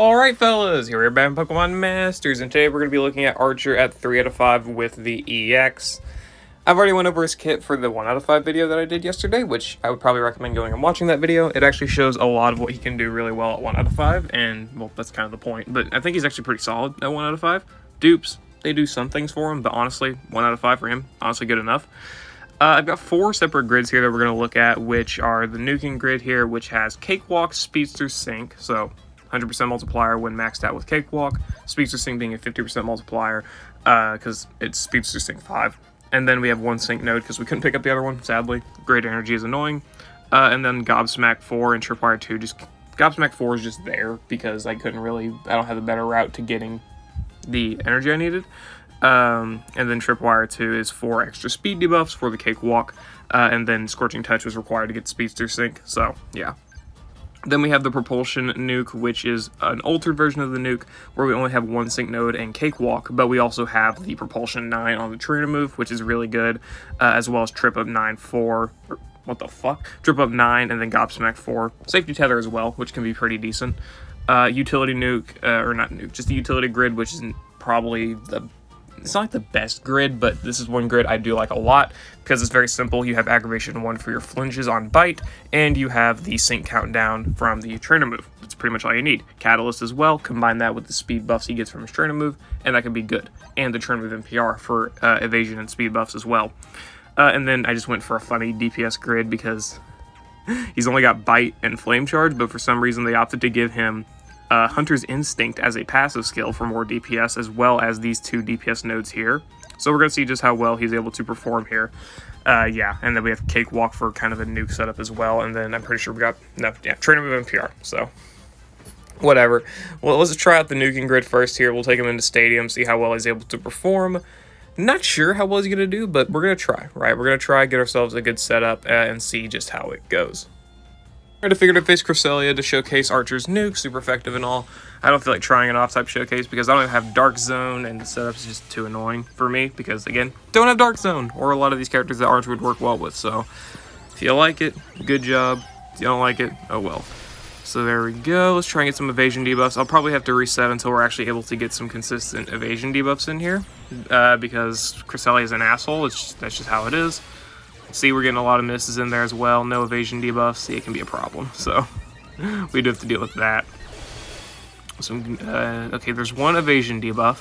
Alright fellas, here we're back in Pokemon Masters, and today we're going to be looking at Archer at 3 out of 5 with the EX. I've already went over his kit for the 1 out of 5 video that I did yesterday, which I would probably recommend going and watching that video. It actually shows a lot of what he can do really well at 1 out of 5, and, well, that's kind of the point. But I think he's actually pretty solid at 1 out of 5. Dupes, they do some things for him, but honestly, 1 out of 5 for him, honestly good enough. I've got 4 separate grids here that we're going to look at, which are the Nuking grid here, which has Cakewalk, Speedster, Sync, so 100% multiplier when maxed out with Cakewalk, Speedster Sync being a 50% multiplier because it's Speedster Sync 5. And then we have 1 Sync node because we couldn't pick up the other one, sadly. Great Energy is annoying. And then Gobsmack 4 and Tripwire 2. Just Gobsmack 4 is just there because I don't have a better route to getting the energy I needed. And then Tripwire 2 is 4 extra speed debuffs for the Cakewalk. And then Scorching Touch was required to get Speedster Sync, so yeah. Then we have the Propulsion nuke, which is an altered version of the nuke, where we only have 1 Sync node and Cakewalk, but we also have the Propulsion 9 on the trainer move, which is really good, as well as Trip Up 9 4, or what the fuck? Trip Up 9 and then Gobsmack 4. Safety Tether as well, which can be pretty decent. Utility nuke, or not nuke, just the utility grid, which isn't probably it's not like the best grid, but this is one grid I do like a lot because it's very simple. You have aggravation 1 for your flinches on bite, and you have the sync countdown from the trainer move. That's pretty much all you need. Catalyst as well, combine that with the speed buffs he gets from his trainer move, and that can be good. And the trainer move NPR for evasion and speed buffs as well. And then I just went for a funny DPS grid because he's only got bite and flame charge, but for some reason they opted to give him Hunter's Instinct as a passive skill for more DPS, as well as these 2 DPS nodes here. So we're going to see just how well he's able to perform here. Yeah, and then we have Cakewalk for kind of a nuke setup as well, and then I'm pretty sure we got, trainer move NPR, so whatever. Well, let's try out the Nuking grid first here. We'll take him into Stadium, see how well he's able to perform. Not sure how well he's going to do, but we're going to try, right? We're going to try, get ourselves a good setup, and see just how it goes. I figured to face Cresselia to showcase Archer's nuke, super effective and all. I don't feel like trying an off-type showcase because I don't even have Dark Zone, and the setup's just too annoying for me because, again, don't have Dark Zone, or a lot of these characters that Archer would work well with. So, if you like it, good job. If you don't like it, oh well. So there we go. Let's try and get some evasion debuffs. I'll probably have to reset until we're actually able to get some consistent evasion debuffs in here because Cresselia is an asshole. That's just how it is. See, we're getting a lot of misses in there as well. No evasion debuffs. See, it can be a problem. So, we do have to deal with that. Okay, there's 1 evasion debuff,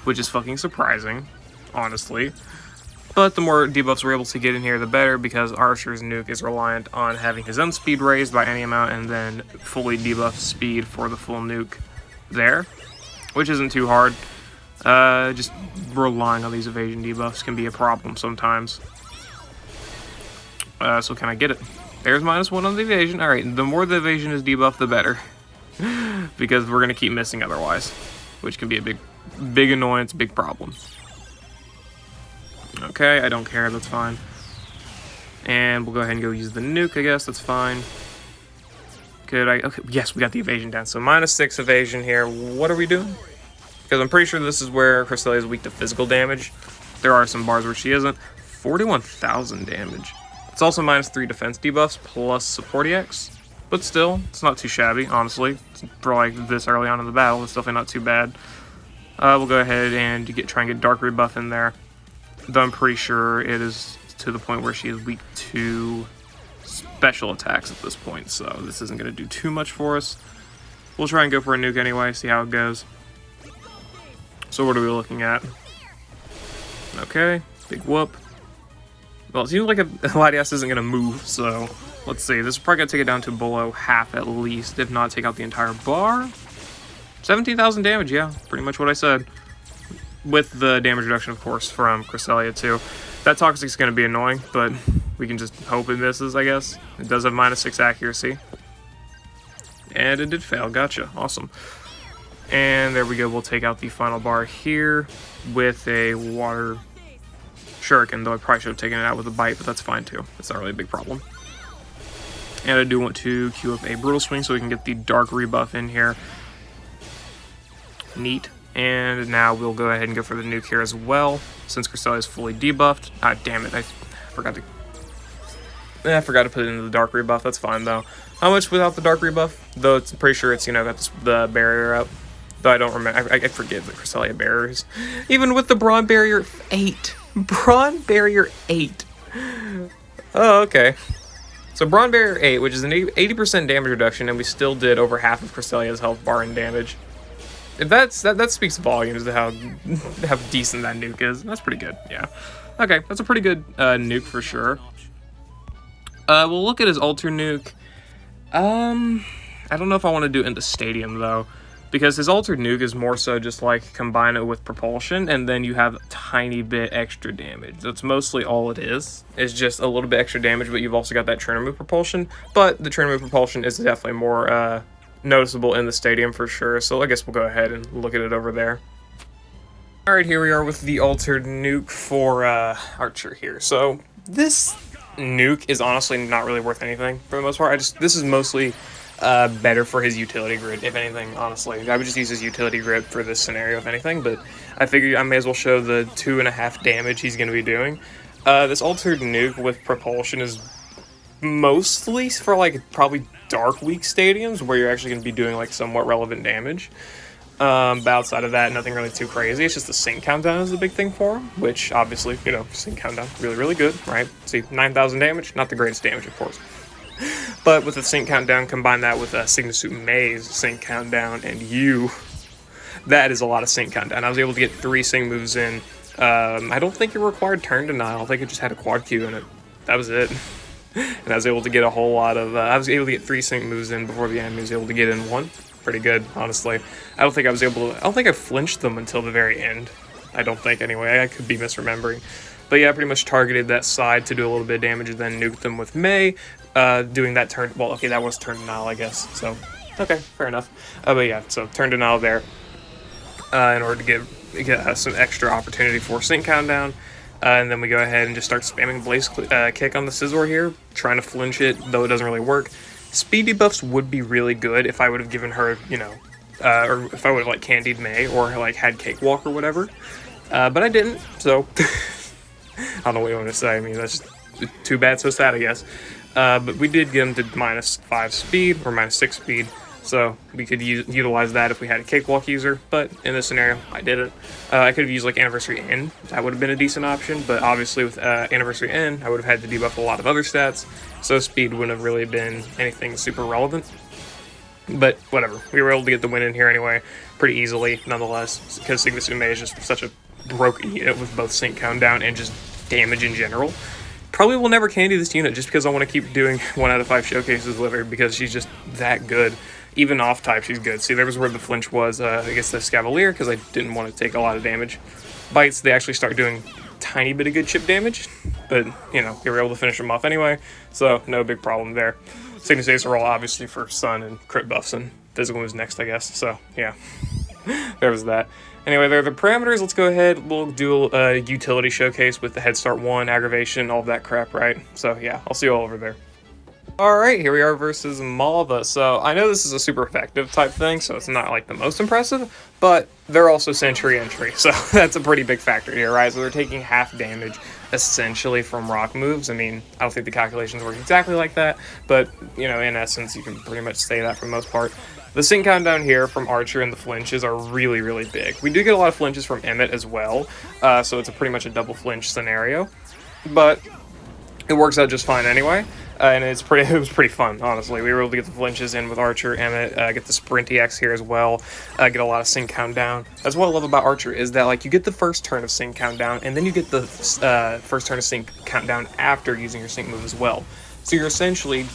which is fucking surprising, honestly. But the more debuffs we're able to get in here, the better, because Archer's nuke is reliant on having his own speed raised by any amount, and then fully debuff speed for the full nuke there, which isn't too hard. Just relying on these evasion debuffs can be a problem sometimes. So can I get it? There's -1 on the evasion. Alright, the more the evasion is debuffed, the better. Because we're going to keep missing otherwise. Which can be a big annoyance, big problem. Okay, I don't care, that's fine. And we'll go ahead and go use the nuke, I guess, that's fine. Okay, yes, we got the evasion down. So -6 evasion here. What are we doing? Because I'm pretty sure this is where Cresselia is weak to physical damage. There are some bars where she isn't. 41,000 damage. It's also -3 defense debuffs plus support EX, but still, it's not too shabby, honestly. For like this early on in the battle, it's definitely not too bad. We'll go ahead and try and get Dark Rebuff in there, though I'm pretty sure it is to the point where she is weak to special attacks at this point, so this isn't going to do too much for us. We'll try and go for a nuke anyway, see how it goes. So what are we looking at? Okay, big whoop. Well, it seems like a Latias isn't going to move, so let's see. This is probably going to take it down to below half at least, if not take out the entire bar. 17,000 damage, yeah, pretty much what I said. With the damage reduction, of course, from Cresselia too. That Toxic's going to be annoying, but we can just hope it misses, I guess. It does have -6 accuracy. And it did fail, gotcha, awesome. And there we go, we'll take out the final bar here with a water Shuriken, though I probably should have taken it out with a bite, but that's fine too. It's not really a big problem. And I do want to queue up a Brutal Swing so we can get the Dark Rebuff in here. Neat. And now we'll go ahead and go for the nuke here as well, since Cresselia is fully debuffed. Ah, damn it, I forgot to I forgot to put it into the dark rebuff. That's fine though. How much without the dark rebuff? Though it's pretty sure it's, you know, got the barrier up. Though I don't remember. I forget the Cresselia barriers. Even with the Brawn Barrier 8. Brawn Barrier 8. Oh, okay. So Brawn Barrier 8, which is an 80% damage reduction, and we still did over half of Cresselia's health bar in damage. That speaks volumes to how decent that nuke is. That's pretty good, yeah. Okay, that's a pretty good nuke for sure. We'll look at his Alter Nuke. I don't know if I want to do it in the stadium, though. Because his Alter Nuke is more so just like combine it with Propulsion, and then you have a tiny bit extra damage. That's mostly all it is. It's just a little bit extra damage, but you've also got that trainer move Propulsion. But the trainer move Propulsion is definitely more noticeable in the stadium for sure. So I guess we'll go ahead and look at it over there. Alright, here we are with the Altered Nuke for Archer here. So this nuke is honestly not really worth anything for the most part. This is mostly better for his utility grid, if anything, honestly. I would just use his utility grid for this scenario, if anything, but I figured I may as well show the 2.5 damage he's going to be doing. This Altered Nuke with Propulsion is mostly for, like, probably Dark Week stadiums, where you're actually going to be doing, like, somewhat relevant damage. But outside of that, nothing really too crazy. It's just the sync countdown is the big thing for him, which, obviously, you know, sync countdown, really, really good, right? See, 9,000 damage, not the greatest damage, of course. But with the sync countdown, combine that with Signusuit May's sync countdown, and that is a lot of sync countdown. I was able to get 3 sync moves in. I don't think it required turn denial. I think it just had a quad Q in it. That was it. And I was able to get a whole lot of, I was able to get 3 sync moves in before the enemy was able to get in 1. Pretty good, honestly. I don't think I flinched them until the very end. I don't think, anyway. I could be misremembering. But yeah, I pretty much targeted that side to do a little bit of damage and then nuked them with May. Doing that turn, well, okay, that was turn denial, I guess, so, okay, fair enough. But yeah, so turn denial there, in order to get some extra opportunity for sync countdown, and then we go ahead and just start spamming Blaze Kick on the Scizor here, trying to flinch it, though it doesn't really work. Speed debuffs would be really good if I would have given her, you know, or if I would have, like, candied May, or, like, had Cakewalk or whatever, but I didn't, so, I don't know what you want to say. I mean, that's just too bad, so sad, I guess. But we did get him to -5 speed, or -6 speed, so we could utilize that if we had a Cakewalk user, but in this scenario, I didn't. I could have used, like, Anniversary N. That would have been a decent option, but obviously with Anniversary N, I would have had to debuff a lot of other stats, so speed wouldn't have really been anything super relevant. But whatever, we were able to get the win in here anyway, pretty easily, nonetheless, because Signusuit May is just such a broken unit with both sync countdown and just damage in general. Probably will never candy this unit just because I want to keep doing 1 out of 5 showcases with her because she's just that good. Even off type, she's good. See, there was where the flinch was against the Scavalier because I didn't want to take a lot of damage. Bites, they actually start doing a tiny bit of good chip damage, but, you know, they were able to finish them off anyway, so no big problem there. Signusuits are all obviously for Sun and crit buffs, and physical moves next, I guess, so, yeah. There was that. Anyway, there are the parameters. Let's go ahead. We'll do a utility showcase with the Head Start 1, aggravation, all of that crap, right? So, yeah, I'll see you all over there. Alright, here we are versus Malva. So, I know this is a super effective type thing, so it's not, like, the most impressive, but they're also Century Entry, so that's a pretty big factor here, right? So they're taking half damage, essentially, from rock moves. I mean, I don't think the calculations work exactly like that, but, you know, in essence, you can pretty much say that for the most part. The sync countdown here from Archer and the flinches are really, really big. We do get a lot of flinches from Emmett as well, so it's pretty much a double flinch scenario, but it works out just fine anyway, and it was pretty fun, honestly. We were able to get the flinches in with Archer, Emmett, get the Sprint EX here as well, get a lot of sync countdown. That's what I love about Archer, is that, like, you get the first turn of sync countdown, and then you get the first turn of sync countdown after using your sync move as well. So you're essentially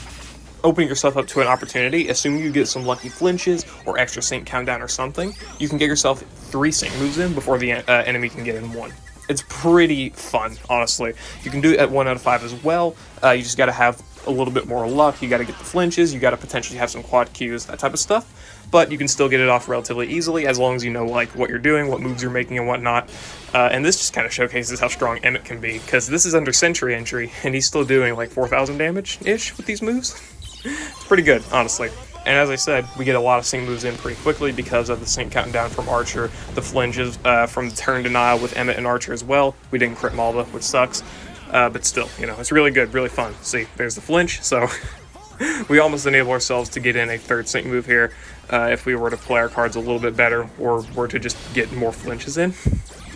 opening yourself up to an opportunity. Assuming you get some lucky flinches or extra sync countdown or something, you can get yourself 3 sync moves in before the enemy can get in 1. It's pretty fun, honestly. You can do it at 1 out of 5 as well. You just got to have a little bit more luck. You got to get the flinches. You got to potentially have some quad Qs, that type of stuff. But you can still get it off relatively easily as long as you know, like, what you're doing, what moves you're making, and whatnot. And this just kind of showcases how strong Emmett can be, because this is under Century Entry, and he's still doing like 4,000 damage-ish with these moves. It's pretty good, honestly. And as I said, we get a lot of sync moves in pretty quickly because of the sync countdown from Archer, the flinches from the turn denial with Emmett and Archer as well. We didn't crit Malva, which sucks. but still, you know, it's really good, really fun. See, there's the flinch, so we almost enable ourselves to get in a third sync move here if we were to play our cards a little bit better, or were to just get more flinches in.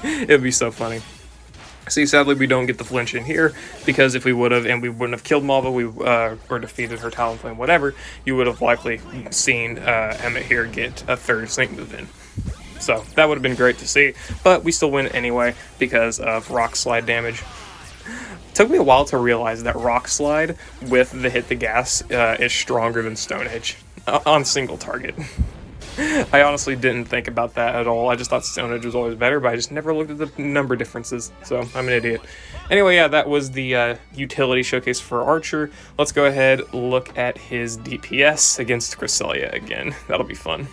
It would be so funny. See, sadly, we don't get the flinch in here, because if we would have, and we wouldn't have killed Malva, or defeated her Talonflame, whatever, you would have likely seen Emmett here get a third sync move in. So that would have been great to see, but we still win anyway because of Rock Slide damage. It took me a while to realize that Rock Slide with the Hit the Gas is stronger than Stone Edge on single target. I honestly didn't think about that at all. I just thought Stone Edge was always better, but I just never looked at the number differences, so I'm an idiot. Anyway, yeah, that was the utility showcase for Archer. Let's go ahead, look at his DPS against Cresselia again. That'll be fun.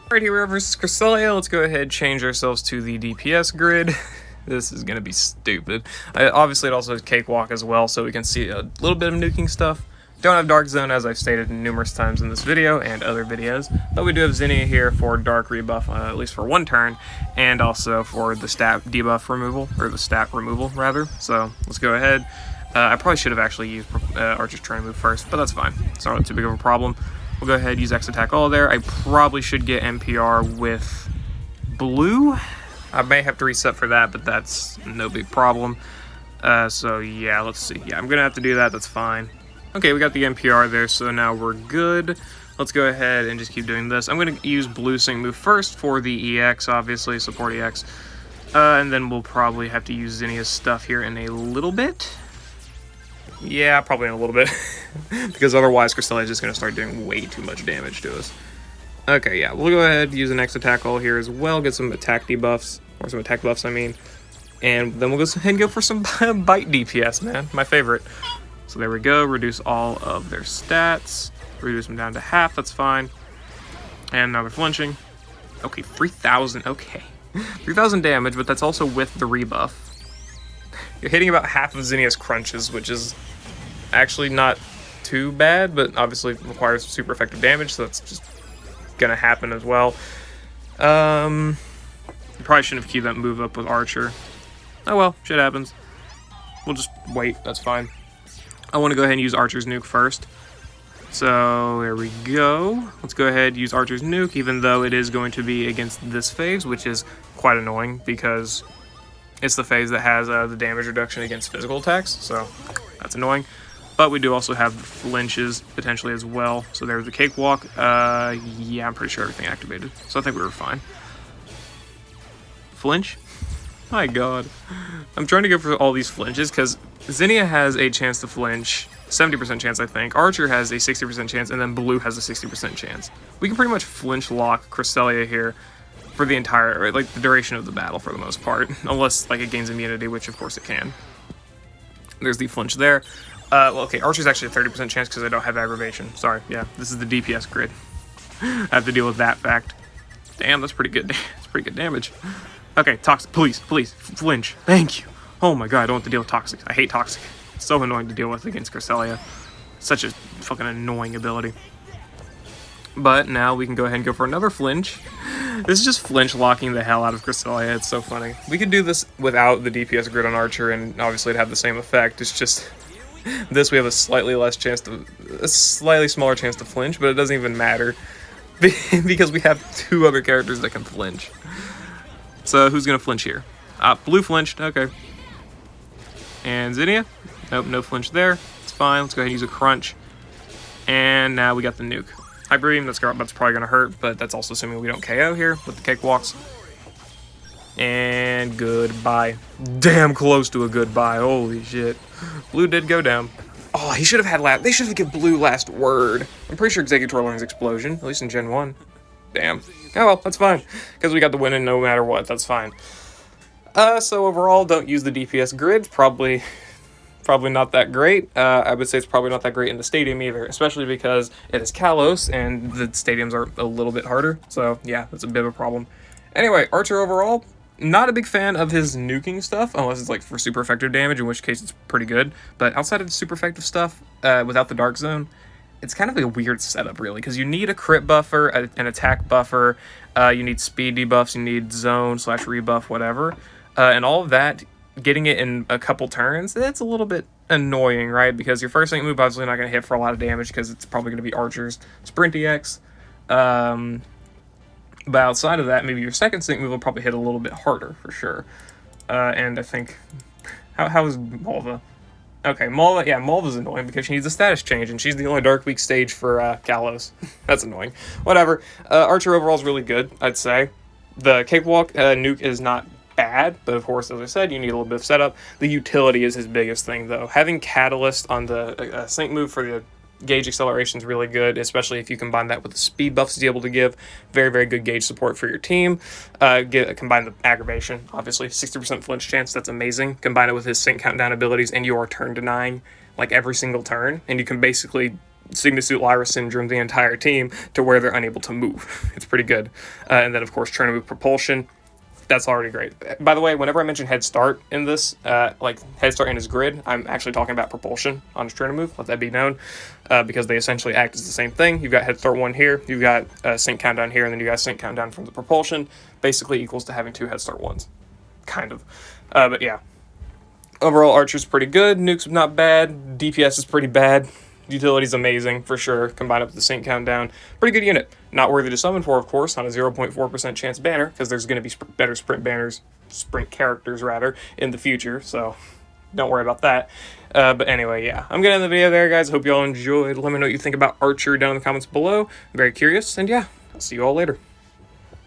Alright, here we are versus Cresselia. Let's go ahead, change ourselves to the DPS grid. This is gonna be stupid. Obviously, it also has Cakewalk as well, so we can see a little bit of nuking stuff. Don't have Dark Zone, as I've stated numerous times in this video and other videos, but we do have Zinnia here for Dark rebuff, at least for one turn, and also for the stat debuff removal, or the stat removal, rather. So, let's go ahead. I probably should have actually used Archer's Turn move first, but that's fine. It's not too big of a problem. We'll go ahead and use X Attack All there. I probably should get NPR with Blue. I may have to reset for that, but that's no big problem. So, yeah, let's see. Yeah, I'm going to have to do that. That's fine. Okay, we got the NPR there, so now we're good. Let's go ahead and just keep doing this. I'm going to use Blue Sync move first for the EX, obviously, support EX. And then we'll probably have to use Zinnia's stuff here in a little bit. Yeah, probably in a little bit. Because otherwise, Cresselia is just going to start doing way too much damage to us. Okay, yeah, we'll go ahead and use an X Attack All here as well, get some attack debuffs, or some attack buffs, I mean. And then we'll go ahead and go for some Bite DPS, man, my favorite. So there we go, reduce all of their stats, reduce them down to half, that's fine. And now they're flinching. Okay, 3,000, okay. 3,000 damage, but that's also with the rebuff. You're hitting about half of Zinnia's crunches, which is actually not too bad, but obviously requires super effective damage, so that's just gonna happen as well. You probably shouldn't have queued that move up with Archer. Oh well, shit happens. We'll just wait, that's fine. I want to go ahead and use Archer's nuke first. So, there we go. Let's go ahead and use Archer's nuke, even though it is going to be against this phase, which is quite annoying, because it's the phase that has the damage reduction against physical attacks, so that's annoying. But we do also have the flinches, potentially, as well. So there's the Cakewalk. Yeah, I'm pretty sure everything activated, so I think we were fine. Flinch? My god. I'm trying to go for all these flinches, because Zinnia has a chance to flinch, 70% chance, I think. Archer has a 60% chance, and then Blue has a 60% chance. We can pretty much flinch lock Cresselia here for the entire, like, the duration of the battle for the most part. Unless, like, it gains immunity, which of course it can. There's the flinch there. Well, okay, Archer's actually a 30% chance because I don't have aggravation. Sorry, yeah, this is the DPS grid. I have to deal with that fact. Damn, that's pretty good. That's pretty good damage. Okay, Toxic, please, flinch. Thank you. Oh my god, I don't want to deal with Toxic. I hate Toxic. It's so annoying to deal with against Cresselia. Such a fucking annoying ability. But now we can go ahead and go for another flinch. This is just flinch locking the hell out of Cresselia. It's so funny. We could do this without the DPS grid on Archer, and obviously it'd have the same effect. It's just this we have a slightly smaller chance to flinch, but it doesn't even matter because we have two other characters that can flinch. So who's gonna flinch here? Blue flinched. Okay. And Zinnia? Nope, no flinch there. It's fine. Let's go ahead and use a crunch. And now we got the nuke. Hyper Beam, that's probably gonna hurt, but that's also assuming we don't KO here with the Cakewalks. And goodbye. Damn close to a goodbye. Holy shit. Blue did go down. Oh, he should have had they should have given Blue last word. I'm pretty sure Executor learns Explosion, at least in Gen 1. Damn. Oh well, that's fine. Because we got the win in no matter what, that's fine. So overall, don't use the DPS grid. Probably not that great. I would say it's probably not that great in the stadium either, especially because it is Kalos and the stadiums are a little bit harder. So yeah, that's a bit of a problem. Anyway, Archer overall, not a big fan of his nuking stuff, unless it's like for super effective damage, in which case it's pretty good. But outside of the super effective stuff, without the Dark Zone, it's kind of a weird setup, really, because you need a crit buffer, an attack buffer, you need speed debuffs, you need zone / rebuff, whatever. And all of that getting it in a couple turns, that's a little bit annoying, right? Because your first sync move obviously not going to hit for a lot of damage because it's probably going to be Archer's Sprint EX. But outside of that, maybe your second sync move will probably hit a little bit harder for sure. And I think, how is Malva? Okay, Malva, yeah, Malva's annoying because she needs a status change, and she's the only Dark Week stage for Kalos. That's annoying. Whatever. Archer overall is really good, I'd say. The Cakewalk nuke is not bad, but of course, as I said, you need a little bit of setup. The utility is his biggest thing, though. Having Catalyst on the sync move for the gauge acceleration is really good, especially if you combine that with the speed buffs he's able to give. Very, very good gauge support for your team. Combine the aggravation, obviously, 60% flinch chance, that's amazing. Combine it with his sync countdown abilities, and you are turn denying like every single turn, and you can basically Sigma Suit Lyra syndrome the entire team to where they're unable to move. It's pretty good. And then, of course, trying to move Propulsion. That's already great. By the way, whenever I mention Head Start in this, like Head Start in his grid, I'm actually talking about Propulsion on his trainer move. Let that be known, because they essentially act as the same thing. You've got Head Start 1 here, you've got Sync Countdown here, and then you got Sync Countdown from the Propulsion. Basically equals to having 2 Head Start 1s. Kind of. But yeah. Overall, Archer's pretty good. Nuke's not bad. DPS is pretty bad. Utility's amazing, for sure. Combined up with the sync countdown. Pretty good unit. Not worthy to summon for, of course, on a 0.4% chance banner, because there's going to be better sprint banners, sprint characters, rather, in the future, so don't worry about that. But anyway, yeah. I'm going to end the video there, guys. Hope you all enjoyed. Let me know what you think about Archer down in the comments below. I'm very curious, and yeah, I'll see you all later.